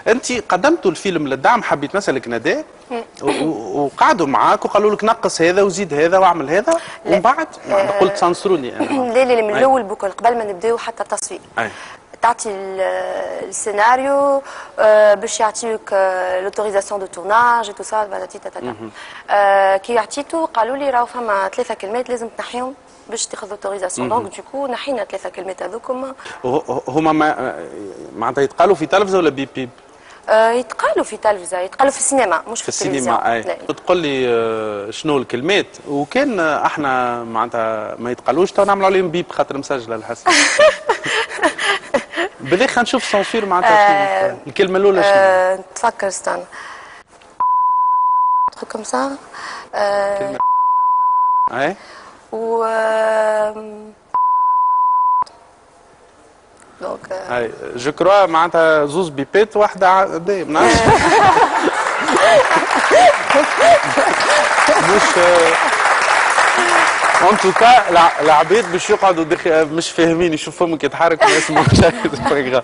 انت قدمتوا الفيلم للدعم، حبيت نسالك نداء وقعدوا معاك وقالوا لك نقص هذا وزيد هذا واعمل هذا، ومن بعد قلت سانسروني انا. لا من الاول بكل قبل ما نبداو حتى التصوير تعطي السيناريو باش يعطيوك لوتوريزاسيون دو تورناج تو سا باتاتي تاتا. كي عطيتو قالوا لي راهو فما 3 كلمات لازم تنحيهم باش تاخذ اوتوريزاسيون. دونك دوكو نحينا 3 كلمات هذوكم. هما معناتها يتقالوا في تلفزه ولا بيب بيب؟ يتقالوا في تلفزه، يتقالوا في السينما مش في التلفزيون. تقول لي شنو الكلمات، وكان احنا معناتها ما يتقالوش تو نعملوا عليهم بيب خاطر مسجله الحس. بالله خلينا نشوف السونسير معناتها الكلمه الاولى شنو؟ تفكر استنى كوم سا اي و دونك اي جو كروا معناتها زوز بيبات واحده عاديه ما نعرفش. مش ان توكا العباد باش يقعدوا مش فاهمين يشوفوا فمك يتحرك ويسمعوا شيء.